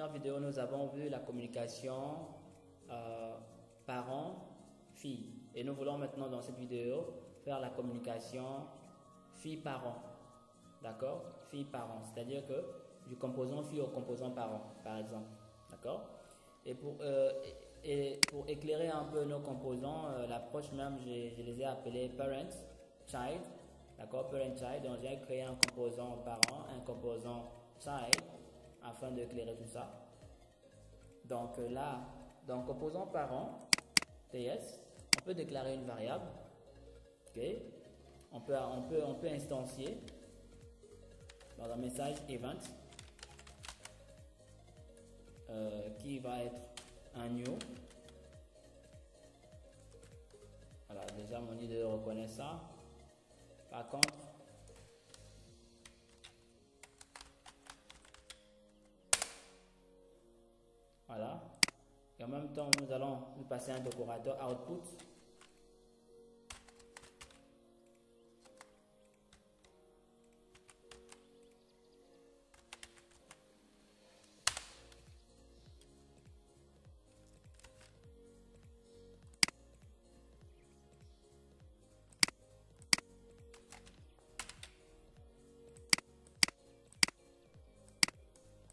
première vidéo, nous avons vu la communication parent-fille. Et nous voulons maintenant dans cette vidéo faire la communication fille-parent. D'accord? Fille-parent, c'est-à-dire que du composant fille au composant parent, par exemple. D'accord? Et pour éclairer un peu nos composants, l'approche même, je les ai appelés parent-child. D'accord? Parent-child. Donc, j'ai créé un composant parent, un composant child, afin d'éclairer tout ça. Donc là, dans le composant parent, TS, on peut déclarer une variable. Ok? On peut instancier dans un message event qui va être un new. Voilà, déjà mon idée reconnaît ça. Par contre, voilà. Et en même temps, nous allons lui passer un décorateur output.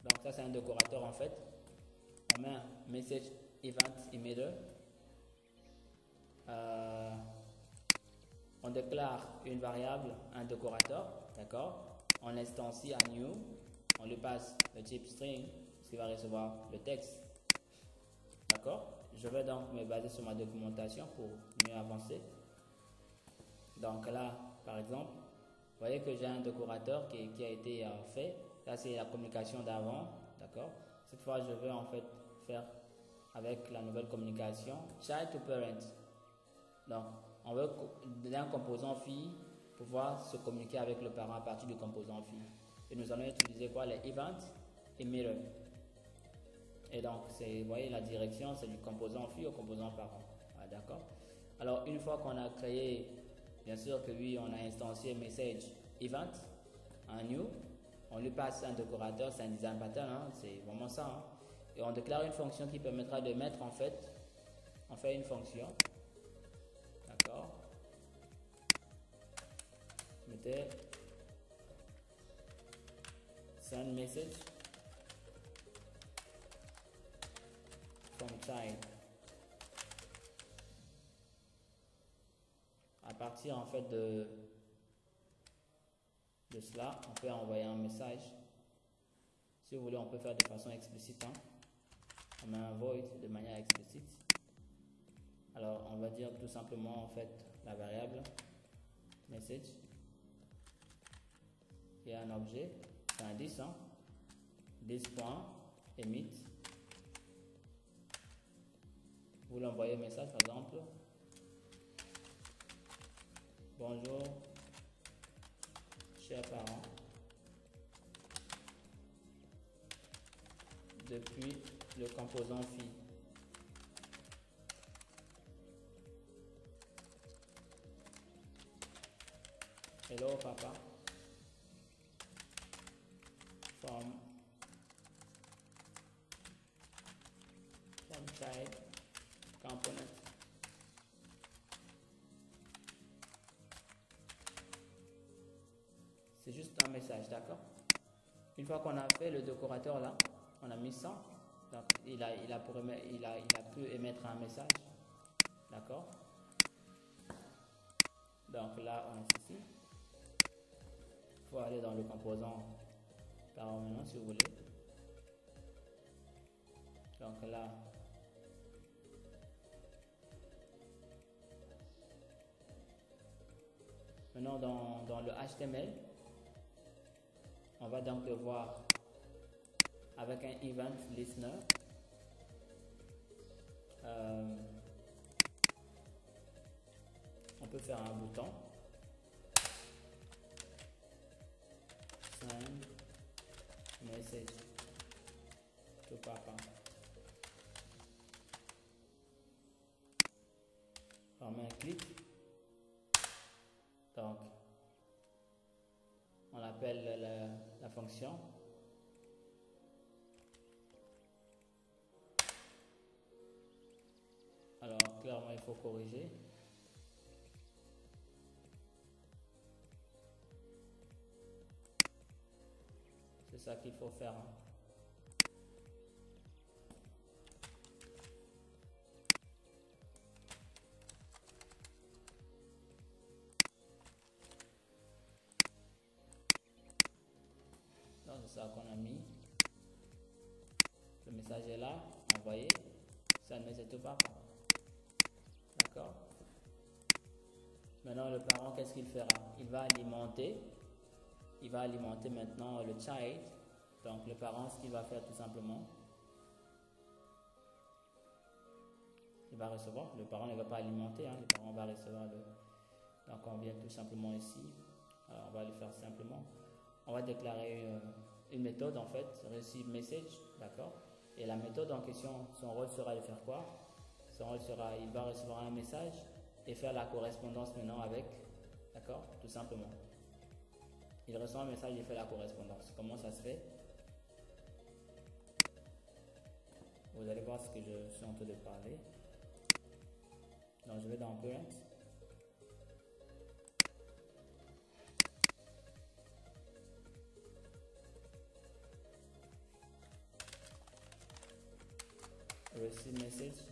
Donc ça c'est un décorateur en fait. On met un message event emitter. On déclare une variable, un décorateur, d'accord. On instancie un new. On lui passe le type string, ce qui va recevoir le texte. D'accord. Je vais donc me baser sur ma documentation pour mieux avancer. Donc là, par exemple, vous voyez que j'ai un décorateur qui a été fait. Là, c'est la communication d'avant, d'accord. Cette fois, je veux en fait faire avec la nouvelle communication child to parent. Donc, on veut d'un composant fille pouvoir se communiquer avec le parent à partir du composant fille. Et nous allons utiliser quoi? Les events et mirror. Et donc, vous voyez, la direction, c'est du composant fille au composant parent. Ah, d'accord. Alors, une fois qu'on a créé, bien sûr que oui, on a instancié message event, un new, on lui passe un décorateur, c'est un design pattern, hein, c'est vraiment ça. Hein. Et on déclare une fonction qui permettra de mettre en fait, on fait une fonction, d'accord. Mettez send message from child. À partir en fait de cela, on peut envoyer un message. Si vous voulez, on peut faire de façon explicite. Hein. On met un void de manière explicite. Alors, on va dire tout simplement en fait la variable message. Il y a un objet, c'est un 10. Hein. 10.emit. Vous l'envoyez un message par exemple. Bonjour, chers parents. Depuis le composant fille. Hello papa. From child component. C'est juste un message, d'accord? Une fois qu'on a fait le décorateur là, on a mis ça, donc il a pu émettre un message, d'accord. Donc là on est ici, il faut aller dans le composant parent maintenant si vous voulez. Donc là maintenant dans le HTML, on va donc devoir avec un event listener on peut faire un bouton send message to papa. On met un clic, donc on appelle la fonction légèrement, il faut corriger. C'est ça qu'il faut faire. Hein. Donc c'est ça qu'on a mis. Le message est là, envoyé. Ça ne met tout pas. D'accord. Maintenant, le parent, qu'est-ce qu'il fera? Il va alimenter maintenant le child. Donc, le parent, ce qu'il va faire tout simplement, il va recevoir. Le parent ne va pas alimenter, hein, le parent va recevoir le. Donc, on vient tout simplement ici. Alors, on va le faire simplement. On va déclarer une méthode, en fait, receive message, d'accord? Et la méthode en question, son rôle sera de faire quoi? Son rôle sera, il va recevoir un message et faire la correspondance maintenant avec, d'accord? Tout simplement. Il reçoit un message et fait la correspondance. Comment ça se fait? Vous allez voir ce que je suis en train de parler. Donc, je vais dans Parent. Receive message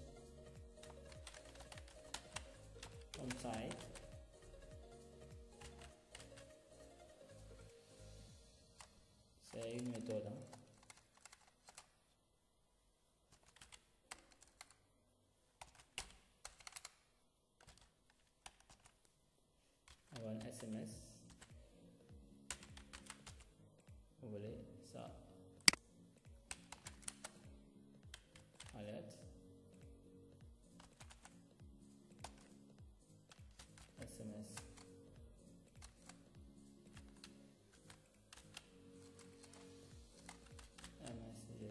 on site. C'est une méthode. Hein. On va un SMS. Vous voulez ça? Alerte. SMS. MSG.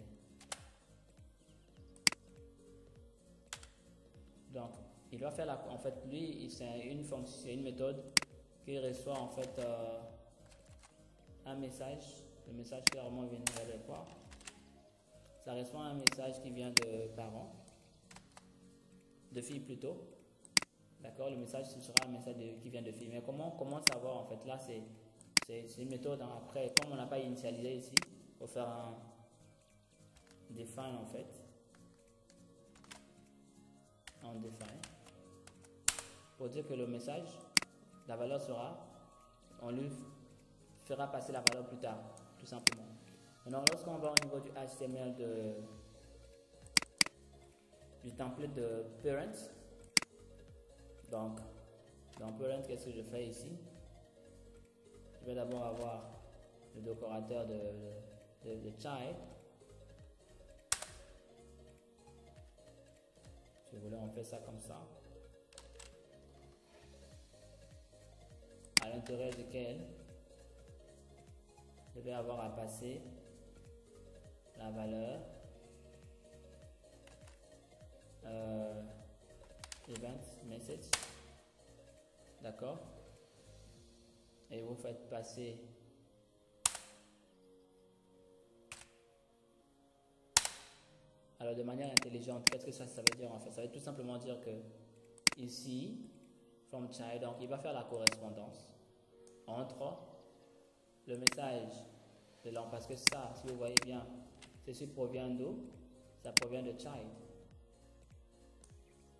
Donc, il va faire en fait, lui, c'est une fonction, c'est une méthode qui reçoit en fait un message. Le message clairement vient de quoi? Ça reçoit un message qui vient de parents, de filles plutôt. D'accord, le message ce sera un message qui vient de filles. Mais comment savoir en fait? Là, c'est une méthode. Hein. Après, comme on n'a pas initialisé ici, il faut faire un define en fait. On define. Pour dire que le message, la valeur sera, on lui fera passer la valeur plus tard, tout simplement. Maintenant, lorsqu'on va au niveau du HTML du template de parents, donc dans parent, qu'est-ce que je fais ici? Je vais d'abord avoir le décorateur de child. Si vous voulez, on fait ça comme ça. À l'intérieur duquel je vais avoir à passer la valeur event message, d'accord, et vous faites passer alors de manière intelligente. Qu'est-ce que ça veut dire en fait? Ça veut tout simplement dire que ici from child, donc il va faire la correspondance entre le message de l'homme, parce que ça, si vous voyez bien, ceci provient d'où? Ça provient de child.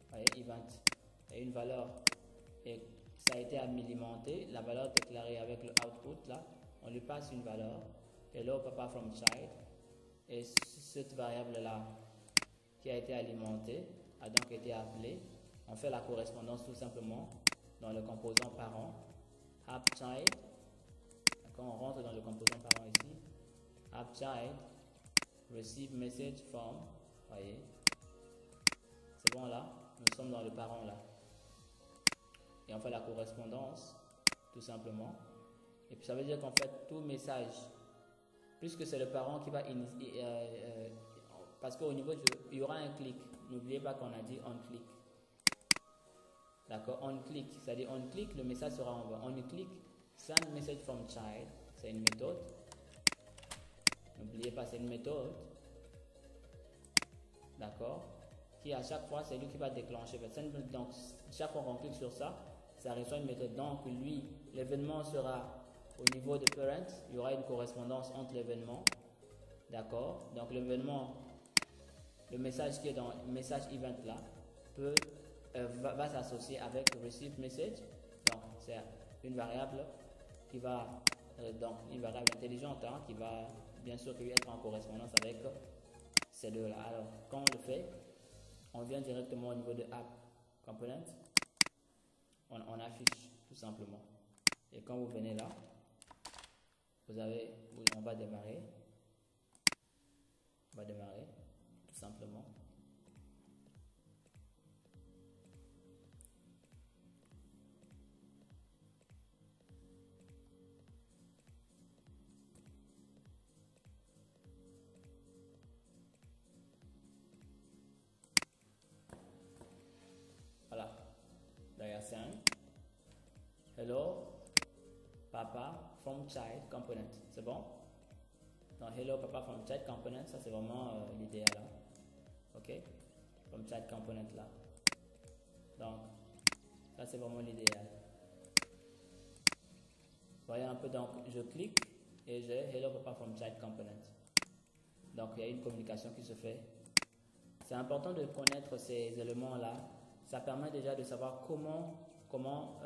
Vous voyez, event et une valeur, et ça a été alimenté, la valeur déclarée avec le output là, on lui passe une valeur, hello papa from child, et cette variable là qui a été alimentée a donc été appelée. On fait la correspondance tout simplement dans le composant parent, app child. Quand on rentre dans le composant parent ici, app child, receive message from, voyez, c'est bon là, nous sommes dans le parent là. Et on fait la correspondance, tout simplement. Et puis ça veut dire qu'en fait, tout message, puisque c'est le parent qui va parce qu'au niveau, il y aura un clic. N'oubliez pas qu'on a dit on click. D'accord, on click, c'est-à-dire on click, le message sera envoyé. On click, send message from child, c'est une méthode. N'oubliez pas, c'est une méthode. D'accord, qui à chaque fois, c'est lui qui va déclencher. Donc, chaque fois qu'on clique sur ça, ça reçoit une méthode. Donc, lui, l'événement sera au niveau de parent. Il y aura une correspondance entre l'événement. D'accord? Donc, l'événement, le message qui est dans le message event là, va s'associer avec receive message. Donc, c'est une variable qui va, donc une variable intelligente qui va bien sûr être en correspondance avec ces deux là. Alors, quand on le fait, on vient directement au niveau de app component, on affiche tout simplement. Et quand vous venez là, on va démarrer tout simplement. Voilà, là il y a 5. Hello papa from child component, c'est bon? Donc hello papa from child component, ça c'est vraiment l'idéal là. Ok, from child component là. Donc ça c'est vraiment l'idéal. Voyez un peu, donc je clique et j'ai hello papa from child component. Donc il y a une communication qui se fait. C'est important de connaître ces éléments là. Ça permet déjà de savoir comment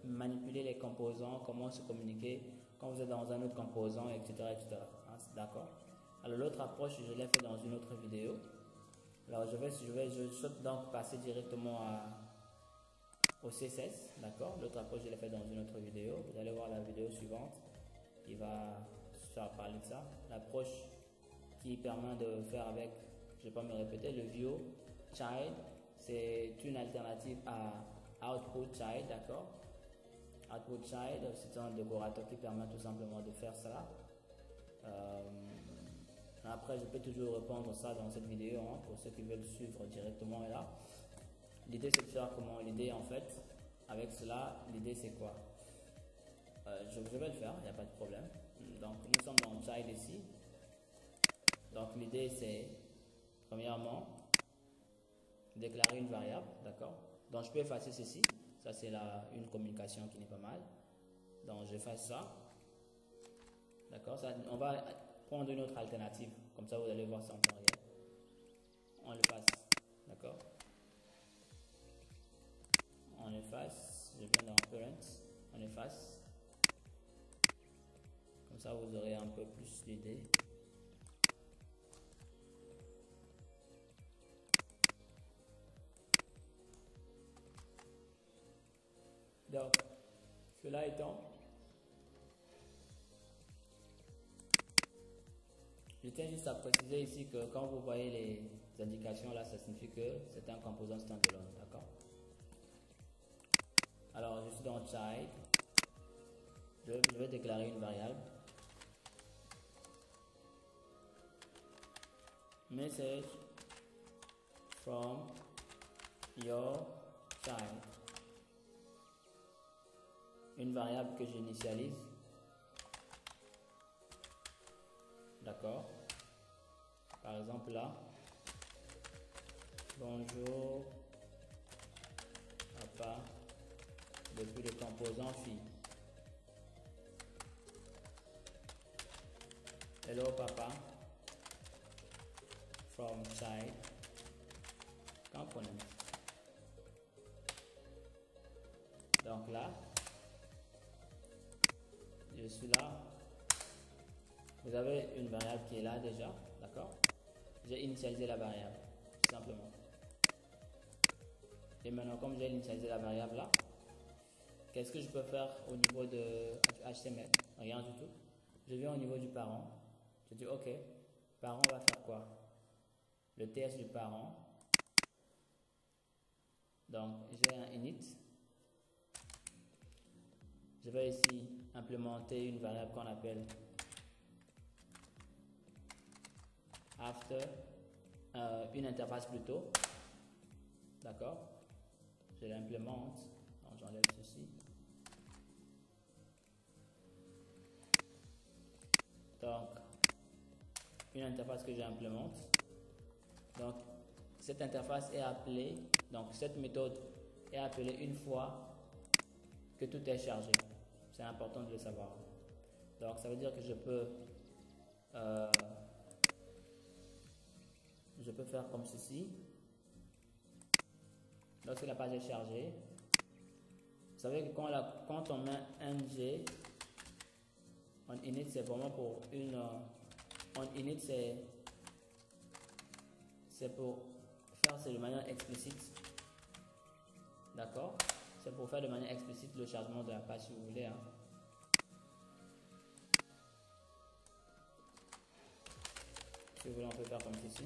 manipuler les composants, comment se communiquer quand vous êtes dans un autre composant, etc. etc. Hein, d'accord? Alors l'autre approche, je l'ai fait dans une autre vidéo. Alors je souhaite donc passer directement au CSS, d'accord? L'autre approche, je l'ai fait dans une autre vidéo. Vous allez voir la vidéo suivante qui va parler de ça. L'approche qui permet de faire avec, je ne vais pas me répéter, le view child, c'est une alternative à output child, d'accord? Output child, c'est un décorateur qui permet tout simplement de faire ça. Après, je peux toujours répondre ça dans cette vidéo pour ceux qui veulent suivre directement là. L'idée c'est de faire comment? L'idée en fait, avec cela, l'idée c'est quoi? Je vais le faire, il n'y a pas de problème. Donc nous sommes dans child ici. Donc l'idée c'est, premièrement, déclarer une variable, d'accord? Donc je peux effacer ceci, ça c'est une communication qui n'est pas mal. Donc j'efface ça, d'accord? On va prendre une autre alternative, comme ça vous allez voir ça en temps réel. On l'efface, d'accord? On efface, je viens dans parent, on efface. Comme ça vous aurez un peu plus l'idée. Donc, cela étant, je tiens juste à préciser ici que quand vous voyez les indications là, ça signifie que c'est un composant standalone, d'accord? Alors, je suis dans child, je vais déclarer une variable. Message from your child. Une variable que j'initialise. D'accord? Par exemple là. Bonjour papa depuis le composant fille. Hello papa from child component. Donc là, je suis là. Vous avez une variable qui est là déjà, d'accord? J'ai initialisé la variable, tout simplement. Et maintenant, comme j'ai initialisé la variable là, qu'est-ce que je peux faire au niveau de HTML? Rien du tout. Je viens au niveau du parent. Je dis OK, parent va faire quoi? Le TS du parent. Donc, j'ai un init. Je vais ici implémenter une variable qu'on appelle after, une interface plutôt. D'accord? Je l'implémente. Donc, j'enlève ceci. Donc, une interface que j'implémente. Donc, cette interface est appelée, donc cette méthode est appelée une fois que tout est chargé. C'est important de le savoir. Donc ça veut dire que je peux faire comme ceci. Lorsque la page est chargée, vous savez que quand on met ng on init, c'est vraiment pour une on init, c'est pour faire de manière explicite. D'accord? C'est pour faire de manière explicite le chargement de la page si vous voulez. Hein. Si vous voulez, on peut faire comme ceci.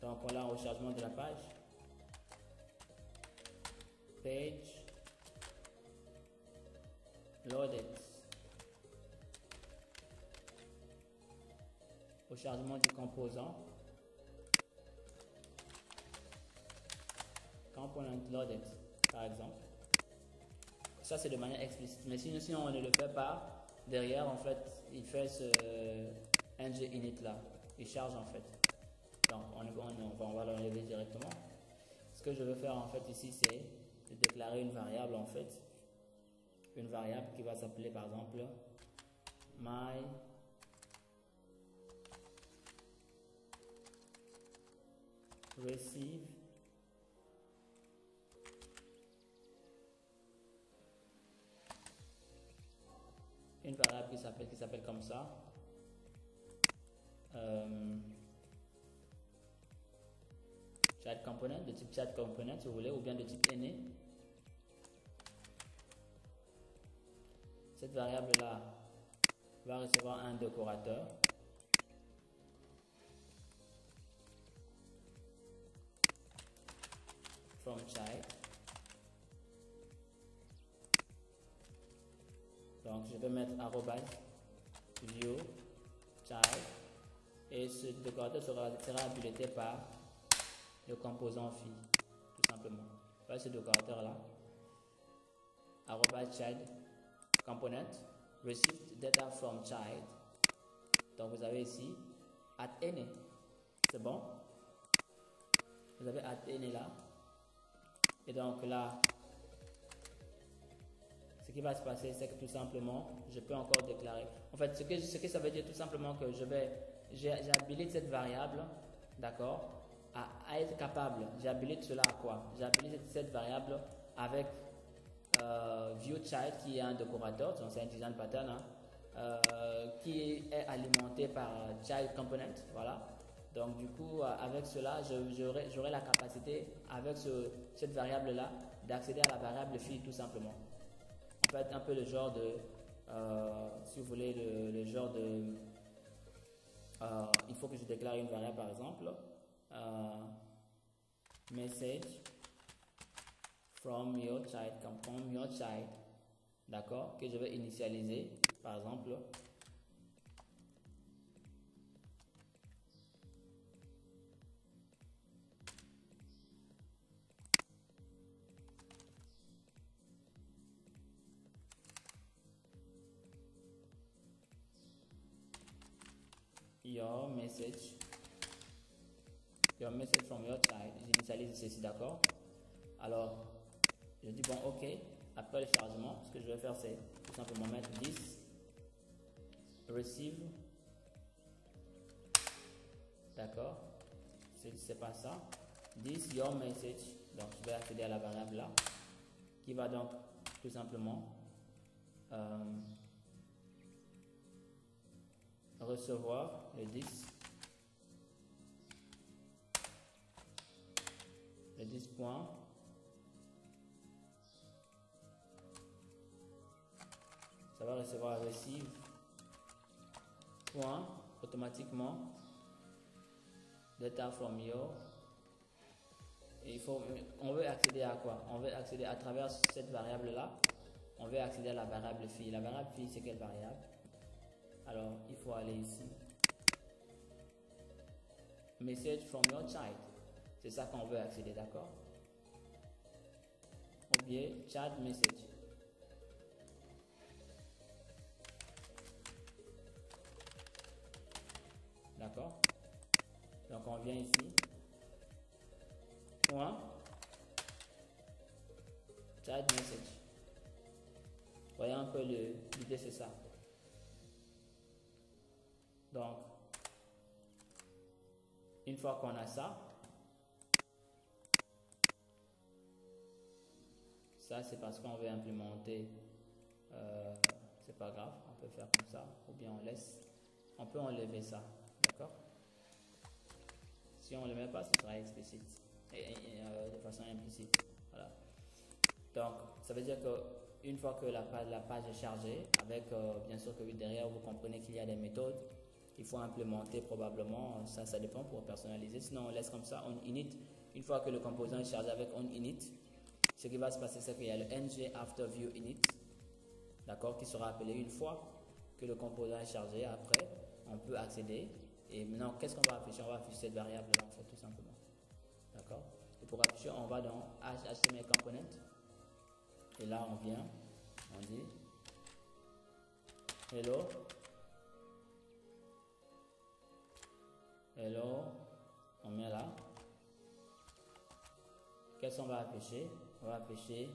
Donc voilà au chargement de la page. Page loaded. Au chargement du composant. Component loaded, par exemple. Ça, c'est de manière explicite. Mais si on ne le fait pas, derrière, en fait, il fait ce ng init là. Il charge, en fait. Donc, on va l'enlever directement. Ce que je veux faire, en fait, ici, c'est de déclarer une variable, en fait. Une variable qui va s'appeler, par exemple, my receive une variable qui s'appelle comme ça. Chat component, de type chat component si vous voulez, ou bien de type any. Cette variable là va recevoir un décorateur. From child. Donc je vais mettre arrobas view child et ce décorateur sera habilité par le composant fille, tout simplement. Voilà ce décorateur là. Arrobas child component received data from child. Donc vous avez ici at any. C'est bon? Vous avez at any là. Et donc là, ce qui va se passer, c'est que tout simplement, je peux encore déclarer. En fait, ce que ça veut dire tout simplement que j'habilite cette variable, d'accord, à être capable. J'habilite cela à quoi? J'habilite cette variable avec viewChild qui est un décorateur, donc c'est un design pattern, hein, qui est alimenté par child component, voilà. Donc du coup, avec cela, j'aurai la capacité, avec cette variable-là, d'accéder à la variable fille tout simplement. En fait, un peu le genre de, si vous voulez, le genre de, il faut que je déclare une variable par exemple, message from your child, d'accord, que je vais initialiser par exemple. Your message from your child. J'initialise ceci, d'accord. Alors je dis bon, ok. Après le chargement, ce que je vais faire, c'est tout simplement mettre this receive, d'accord. C'est pas ça. This your message. Donc je vais accéder à la variable là qui va donc tout simplement recevoir le 10 points ça va recevoir receive point automatiquement data from your. Et on veut accéder à quoi? On veut accéder à travers cette variable là, on veut accéder à la variable fille. La variable fille, c'est quelle variable? Alors, il faut aller ici. Message from your child. C'est ça qu'on veut accéder, d'accord? Objet chat message. D'accord? Donc on vient ici, point, child message. Voyez un peu l'idée, c'est ça. Donc, une fois qu'on a ça, c'est parce qu'on veut implémenter, c'est pas grave, on peut faire comme ça, ou bien on laisse, on peut enlever ça, d'accord? Si on ne le met pas, ce sera explicite, de façon implicite, voilà. Donc, ça veut dire que une fois que la page est chargée, avec bien sûr que derrière vous comprenez qu'il y a des méthodes, il faut implémenter probablement, ça dépend pour personnaliser, sinon on laisse comme ça, on init. Une fois que le composant est chargé avec on init, ce qui va se passer, c'est qu'il y a le ng after view init, d'accord, qui sera appelé une fois que le composant est chargé. Après, on peut accéder. Et maintenant, qu'est-ce qu'on va afficher? On va afficher cette variable là, en fait, tout simplement. D'accord? Et pour afficher, on va dans HTML component. Et là, on vient, on dit hello. Hello. On met là. Qu'est-ce qu'on va afficher? On va afficher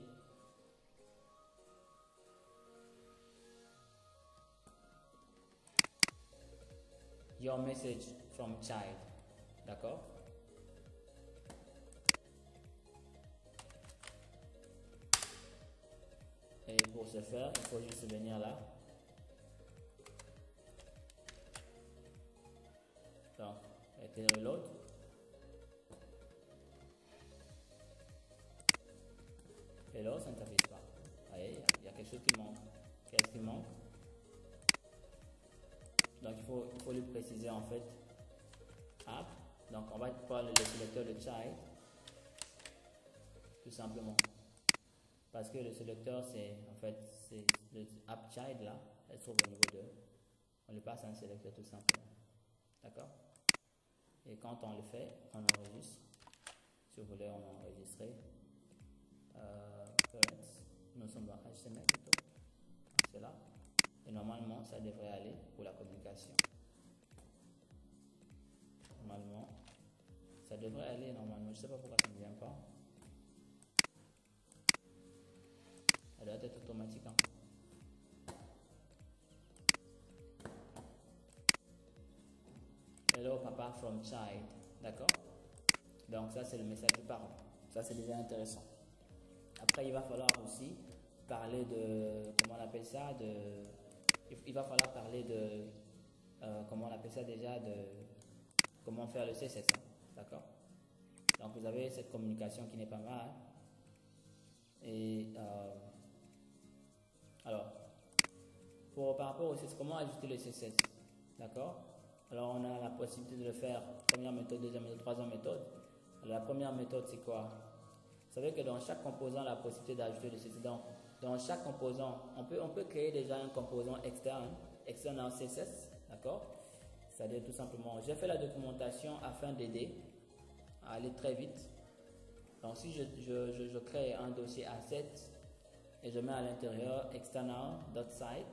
your message from child. D'accord? Et pour ce faire, il faut juste venir là. Donc, avec reload. Hello, ça ne s'affiche pas. Voyez, il y a quelque chose qui manque. Qu'est-ce qui manque? Donc il faut lui préciser en fait app. Donc on va prendre le sélecteur de child tout simplement, parce que le sélecteur c'est en fait c'est le app child là, elle se trouve au niveau 2. On lui passe un sélecteur tout simplement, d'accord? Et quand on le fait, on enregistre. Si vous voulez, on a enregistré. Nous sommes dans HTML plutôt. C'est là. Et normalement, ça devrait aller pour la communication. Normalement, ça devrait aller normalement. Je ne sais pas pourquoi ça ne vient pas. Elle doit être automatique. Hein. Hello papa from child. D'accord? Donc ça c'est le message du parent. Ça c'est déjà intéressant. Après il va falloir aussi parler de, comment on appelle ça, il va falloir parler de, comment on appelle ça déjà, de comment faire le CSS, hein, d'accord? Donc vous avez cette communication qui n'est pas mal. Et alors, par rapport au CSS, comment ajouter le CSS, d'accord? Alors on a la possibilité de le faire, première méthode, deuxième méthode, troisième méthode. Alors, la première méthode c'est quoi? Vous savez que dans chaque composant, la possibilité d'ajouter le CSS. Dans chaque composant, on peut créer déjà un composant externe en CSS, d'accord? C'est-à-dire tout simplement, j'ai fait la documentation afin d'aider à aller très vite. Donc si je crée un dossier asset et je mets à l'intérieur external.site,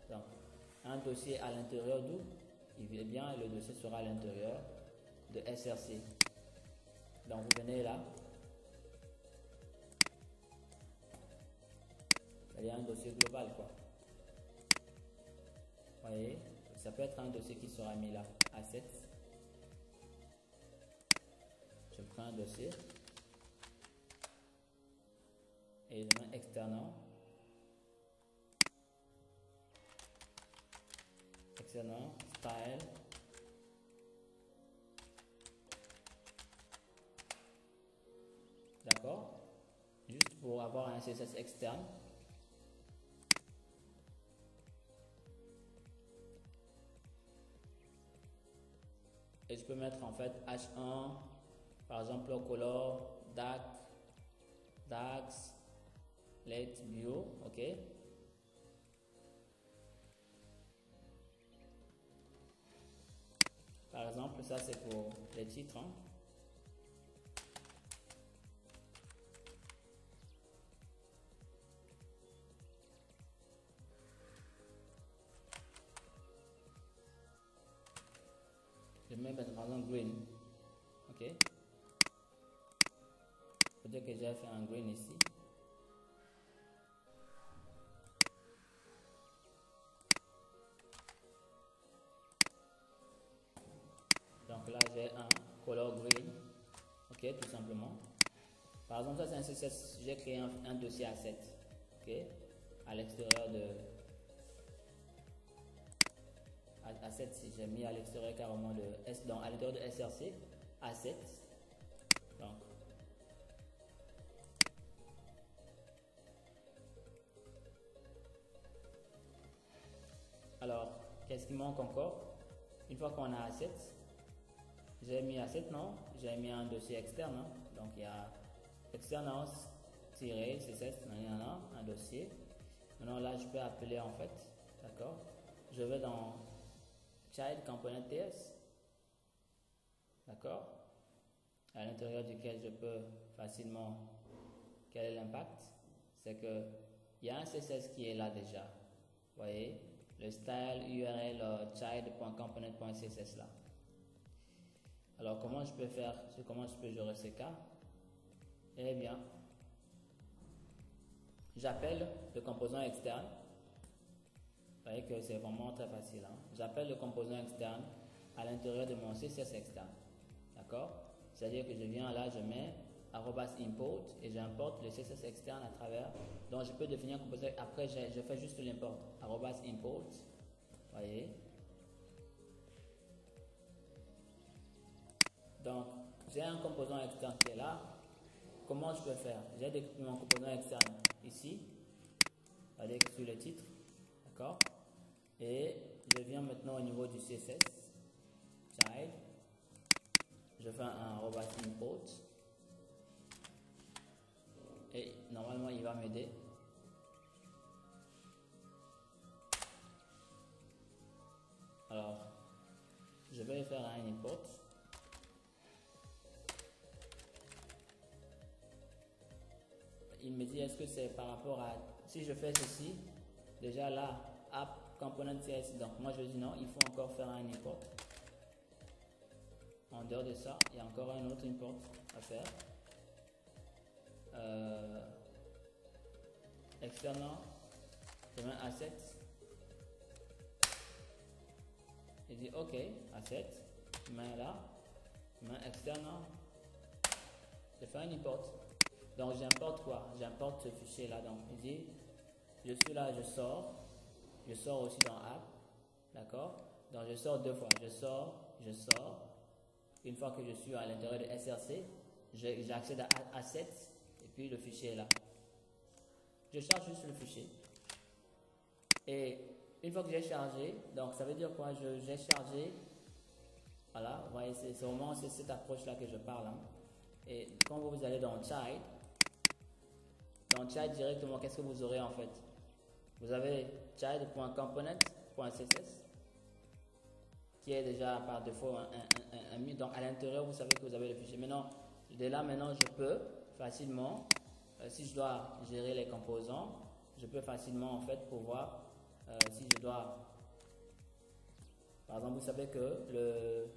donc un dossier à l'intérieur d'où il est bien, le dossier sera à l'intérieur de SRC. Donc vous venez là. Il y a un dossier global quoi. Vous voyez, ça peut être un dossier qui sera mis là, assets. Je prends un dossier et je mets external. External, style. D'accord? Juste pour avoir un CSS externe. Et je peux mettre en fait H1, par exemple color, DAX, let view, ok. Par exemple, ça c'est pour les titres. Hein. Je mets par exemple green. Ok. Peut-être que j'ai fait un green ici. Donc là, j'ai un color green. Ok, tout simplement. Par exemple, ça c'est un CSS. J'ai créé un dossier asset. Ok, à l'extérieur de asset, si j'ai mis à l'extérieur carrément de S, donc à l'intérieur de SRC asset. Donc alors, qu'est-ce qui manque encore? Une fois qu'on a asset, j'ai mis asset, non? J'ai mis un dossier externe, hein? Donc il y a externals-css, il y en a un dossier. Maintenant là, je peux appeler en fait, d'accord? Je vais dans child component TS, d'accord? À l'intérieur duquel je peux facilement, quel est l'impact? C'est que il y a un CSS qui est là déjà. Vous voyez? Le style URL child.component.css là. Alors comment je peux faire, comment je peux gérer ces cas? Eh bien, j'appelle le composant externe. Vous voyez que c'est vraiment très facile. Hein? J'appelle le composant externe à l'intérieur de mon CSS externe. D'accord? C'est-à-dire que je viens là, je mets @import et j'importe le CSS externe à travers. Donc je peux définir un composant. Après, je fais juste l'import. @import. Vous voyez? Donc, j'ai un composant externe qui est là. Comment je peux faire? J'ai mon composant externe ici, avec sur le titre, d'accord? Et je viens maintenant au niveau du CSS, child, je fais un @import et normalement il va m'aider. Alors, je vais faire un import. Il me dit est-ce que c'est par rapport à, si je fais ceci, déjà là, app component CSS, donc moi je dis non, il faut encore faire un import. En dehors de ça, il y a encore un autre import à faire. External, je mets asset. Il dit ok, asset, je mets là, je mets external, je fais un import. Donc j'importe quoi? J'importe ce fichier là. Donc il dit je suis là, je sors aussi dans app, d'accord? Donc je sors deux fois, je sors. Une fois que je suis à l'intérieur de SRC, j'accède à assets et puis le fichier est là. Je charge juste le fichier. Et une fois que j'ai chargé, donc ça veut dire quoi? J'ai chargé. Voilà, vous voyez, c'est vraiment cette approche là que je parle. Hein. Et quand vous allez dans child, directement, qu'est-ce que vous aurez en fait? Vous avez child.component.css qui est déjà par défaut un donc à l'intérieur vous savez que vous avez le fichier. Maintenant, de là maintenant je peux facilement, si je dois gérer les composants, je peux facilement en fait pouvoir, si je dois, par exemple vous savez que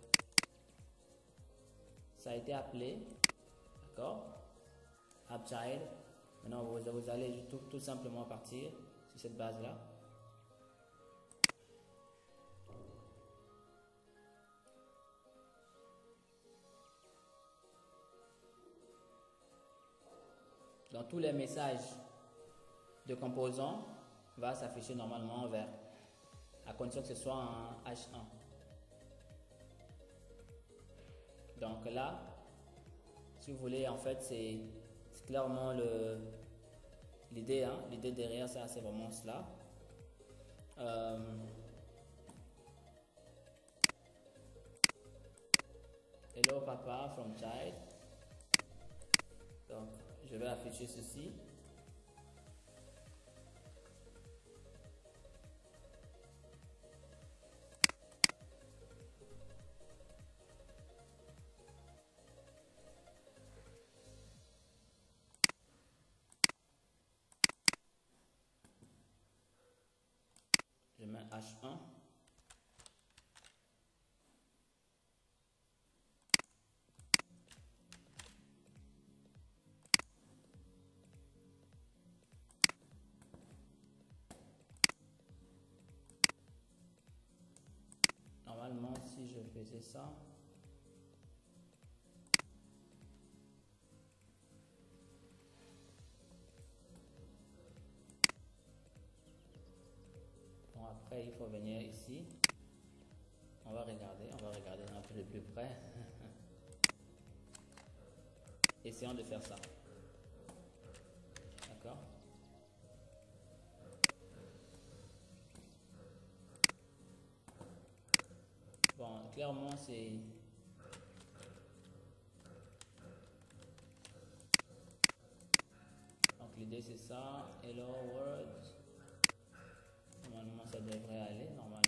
ça a été appelé, d'accord, appchild. Maintenant vous allez tout simplement partir sur cette base là. Donc tous les messages de composants va s'afficher normalement en vert, à condition que ce soit en H1. Donc là, si vous voulez, en fait, c'est clairement l'idée. Hein, l'idée derrière ça, c'est vraiment cela. Hello papa from child. Donc, je vais afficher ceci. Je mets H1. c'est ça. Bon, après, il faut venir ici. On va regarder un peu de plus près. Essayons de faire ça. D'accord? Bon, clairement, c'est... Donc, l'idée, c'est ça. Hello world. Normalement, ça devrait aller, normalement.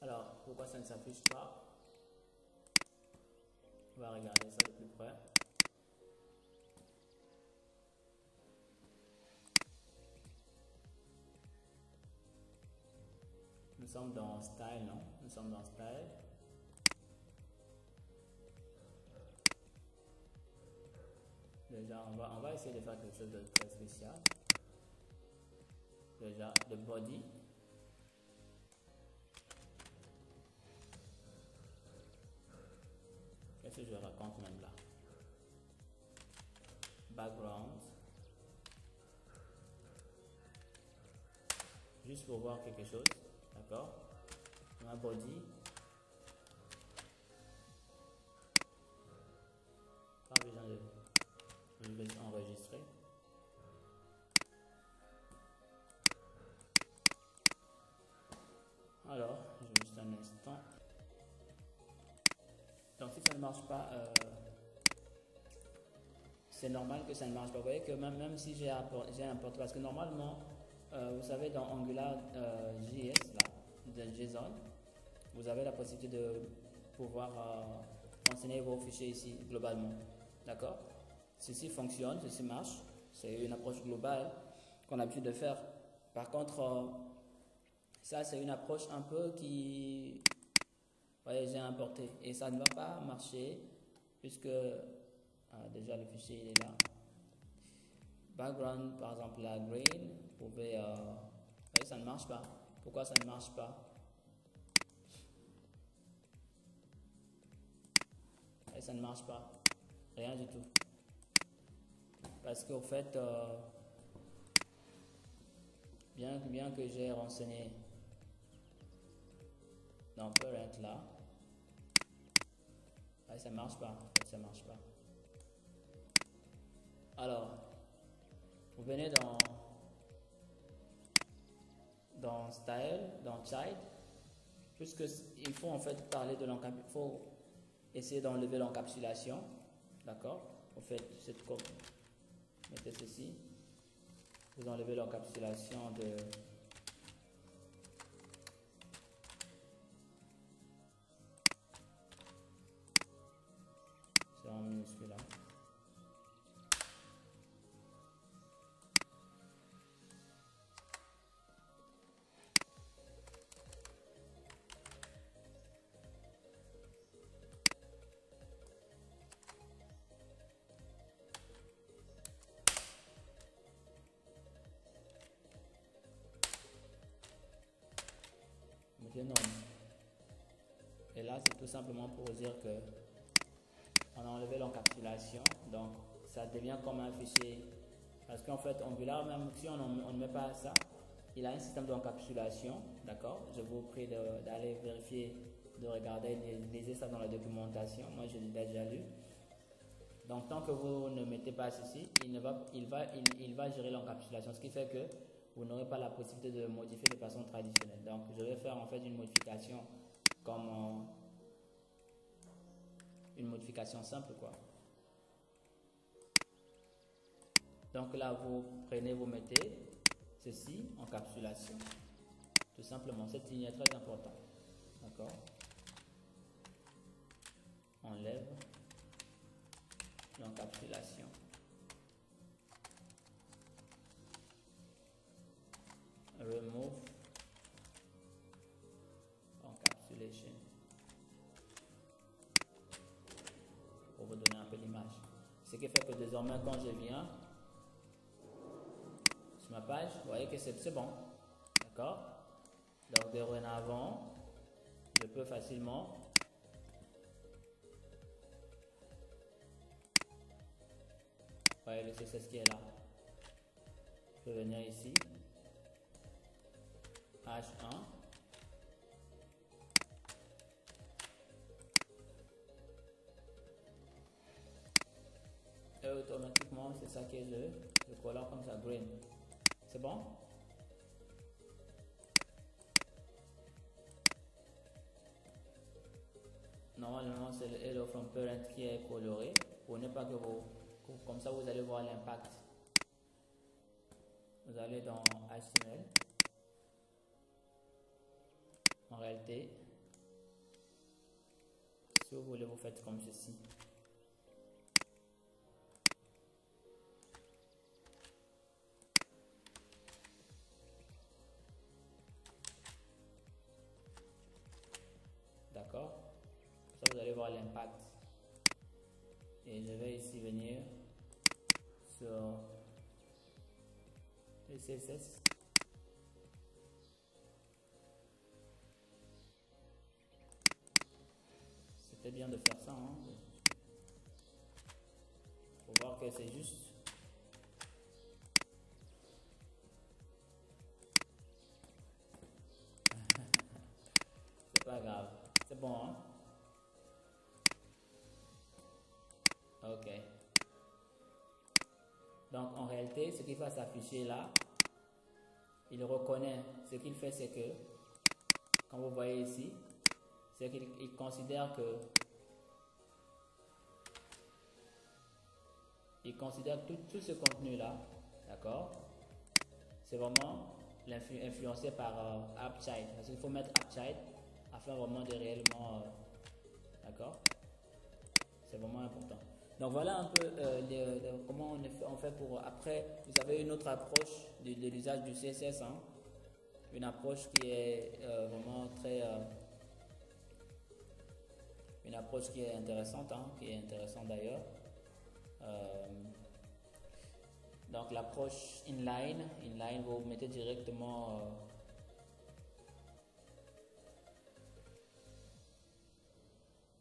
Alors, pourquoi ça ne s'affiche pas? On va regarder ça de plus près. Nous sommes dans Style, non? Nous sommes dans Style. Déjà, on va essayer de faire quelque chose de très spécial. Déjà, le body. Qu'est-ce que je raconte même là? Background. Juste pour voir quelque chose. D'accord? Un body. Pas besoin de enregistrer. Alors, juste un instant. Donc si ça ne marche pas, c'est normal que ça ne marche pas. Vous voyez que même si j'ai importé, parce que normalement, vous savez, dans Angular JS, là, de JSON, vous avez la possibilité de pouvoir renseigner vos fichiers ici globalement. D'accord? Ceci fonctionne, ceci marche. C'est une approche globale qu'on a l'habitude de faire. Par contre, ça c'est une approche un peu qui... Vous voyez, j'ai importé et ça ne va pas marcher puisque déjà le fichier il est là. Background, par exemple, la green, vous pouvez... vous voyez, ça ne marche pas. Pourquoi ça ne marche pas? Et ça ne marche pas. Rien du tout. Parce qu'au fait, bien que j'ai renseigné dans Parent là, ça marche pas. En fait, ça marche pas. Alors, vous venez dans Style, dans Child, puisque il faut en fait parler de l'encapsulation, il faut essayer d'enlever l'encapsulation, d'accord? Vous faites cette copie, mettez ceci, vous enlevez l'encapsulation de c'est en minuscule là. Non. Et là, c'est tout simplement pour dire que on a enlevé l'encapsulation, donc ça devient comme un fichier. Parce qu'en fait, Angular, même si on ne met pas ça, il a un système d'encapsulation, d'accord? Je vous prie d'aller vérifier de regarder, lisez ça dans la documentation. Moi, je l'ai déjà lu. Donc, tant que vous ne mettez pas ceci, il va gérer l'encapsulation, ce qui fait que vous n'aurez pas la possibilité de modifier de façon traditionnelle. Donc, je vais faire en fait une modification comme une modification simple, quoi. Donc là, vous prenez, vous mettez ceci, encapsulation. Tout simplement, cette ligne est très importante. D'accord? Enlève l'encapsulation. Remove encapsulation. Pour vous donner un peu l'image. Ce qui fait que désormais, quand je viens sur ma page, vous voyez que c'est bon. D'accord? Donc, dorénavant, je peux facilement voyez le CSS qui est là. Je peux venir ici. H1. Et automatiquement, c'est ça qui est le color comme ça, green. C'est bon? Normalement, c'est le hello from parent qui est coloré pour ne pas que comme ça, vous allez voir l'impact. Vous allez dans HTML. En réalité, si vous voulez, vous faites comme ceci. D'accord? Ça, vous allez voir l'impact. Et je vais ici venir sur le CSS. C'était bien de faire ça, hein? Pour voir que c'est juste. C'est pas grave. C'est bon, hein? Ok. Donc en réalité, ce qui va s'afficher là, il reconnaît. Ce qu'il fait, c'est que, quand vous voyez ici, c'est qu'il considère que tout ce contenu là, d'accord, c'est vraiment influencé par AppChild. Parce qu'il faut mettre AppChild afin vraiment de réellement, d'accord, c'est vraiment important. Donc voilà un peu comment on fait pour après. Vous avez une autre approche de l'usage du CSS, hein? Une approche qui est vraiment très une approche qui est intéressante, hein? Qui est intéressante d'ailleurs. Donc l'approche inline, vous mettez directement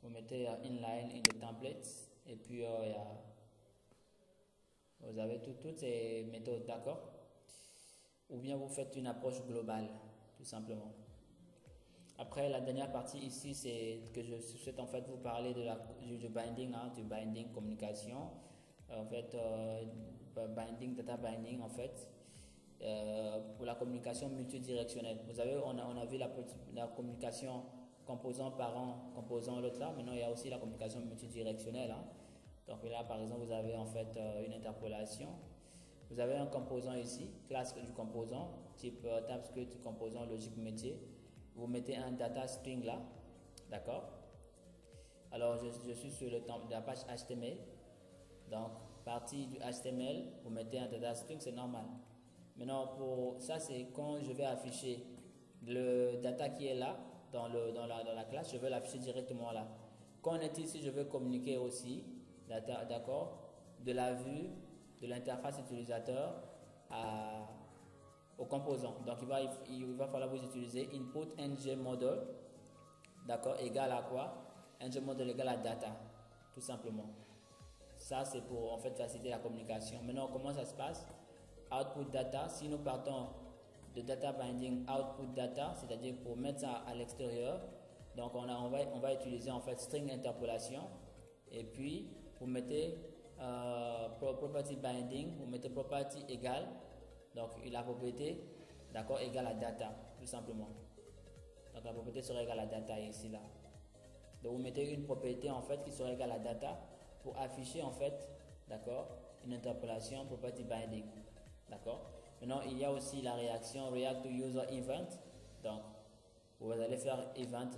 vous mettez inline in the templates. Et puis, vous avez toutes ces méthodes, d'accord? Ou bien vous faites une approche globale, tout simplement. Après, la dernière partie ici, c'est que je souhaite en fait vous parler du binding, hein, du binding communication. En fait, binding, data binding, en fait, pour la communication multidirectionnelle. Vous avez, on a vu la communication composant parent, composant l'autre là. Maintenant, il y a aussi la communication multidirectionnelle, hein. Donc là, par exemple, vous avez en fait une interpolation. Vous avez un composant ici, classe du composant, type TypeScript, composant logique métier. Vous mettez un data string là, d'accord? Alors, je suis sur la page HTML. Donc, partie du HTML, vous mettez un data string, c'est normal. Maintenant, pour ça, c'est quand je vais afficher le data qui est là, dans la classe, je vais l'afficher directement là. Quand on est ici, je vais communiquer aussi, d'accord, de la vue de l'interface utilisateur au composant. Donc, il va falloir vous utiliser input ngModel, d'accord, égal à quoi? ngModel égal à data, tout simplement. Ça, c'est pour en fait faciliter la communication. Maintenant, comment ça se passe? Output data, si nous partons de data binding output data, c'est-à-dire pour mettre ça à l'extérieur, Donc on va utiliser en fait string interpolation. Et puis vous mettez property binding, vous mettez property égale, donc la propriété, d'accord, égale à data, tout simplement. Donc la propriété sera égale à data ici là. Donc vous mettez une propriété en fait qui sera égale à data pour afficher en fait, d'accord, une interpolation property binding, d'accord. Maintenant il y a aussi la réaction react to user event. Donc vous allez faire event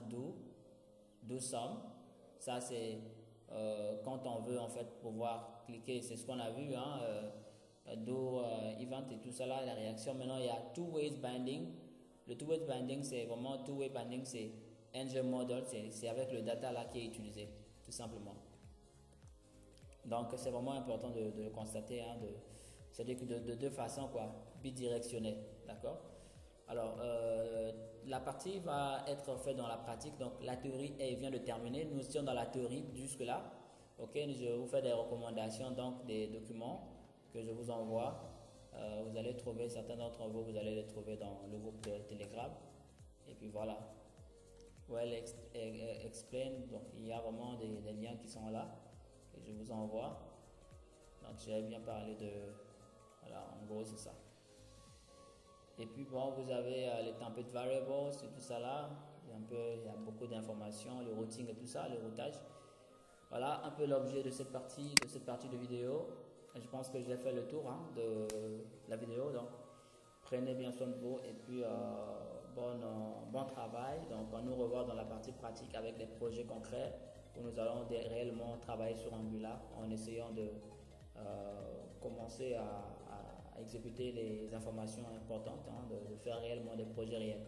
do sum. Ça c'est quand on veut en fait pouvoir cliquer, c'est ce qu'on a vu, hein, do event et tout ça là, la réaction. Maintenant il y a two ways binding. Le two ways binding c'est vraiment two way binding, c'est ng model, c'est avec le data là qui est utilisé, tout simplement. Donc c'est vraiment important de le constater, hein, c'est-à-dire que de deux façons quoi, bidirectionnelles, d'accord. Alors la partie va être faite dans la pratique, donc la théorie elle vient de terminer, nous sommes dans la théorie jusque là, ok. Je vous fais des recommandations, donc des documents que je vous envoie, vous allez trouver, certains d'entre vous, vous allez les trouver dans le groupe de Telegram, et puis voilà. Well explain, donc il y a vraiment des liens qui sont là que je vous envoie. Donc j'ai bien parlé de, voilà, en gros c'est ça. Et puis bon, vous avez les template variables et tout ça là, il y a beaucoup d'informations, le routing et tout ça, le routage. Voilà un peu l'objet de cette partie de vidéo. Je pense que j'ai fait le tour, hein, de la vidéo, donc prenez bien soin de vous et puis bon travail. Donc on nous revoit dans la partie pratique avec des projets concrets où nous allons réellement travailler sur Angular en essayant de commencer à exécuter les informations importantes, hein, de faire réellement des projets réels.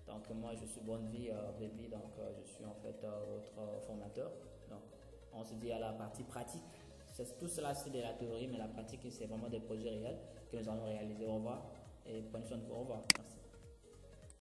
Donc moi je suis Bonnevie Baby, donc je suis en fait votre formateur. Donc on se dit à la partie pratique. Tout cela c'est de la théorie, mais la pratique c'est vraiment des projets réels que nous allons réaliser. Au revoir et prenez soin de vous. Au revoir. Merci.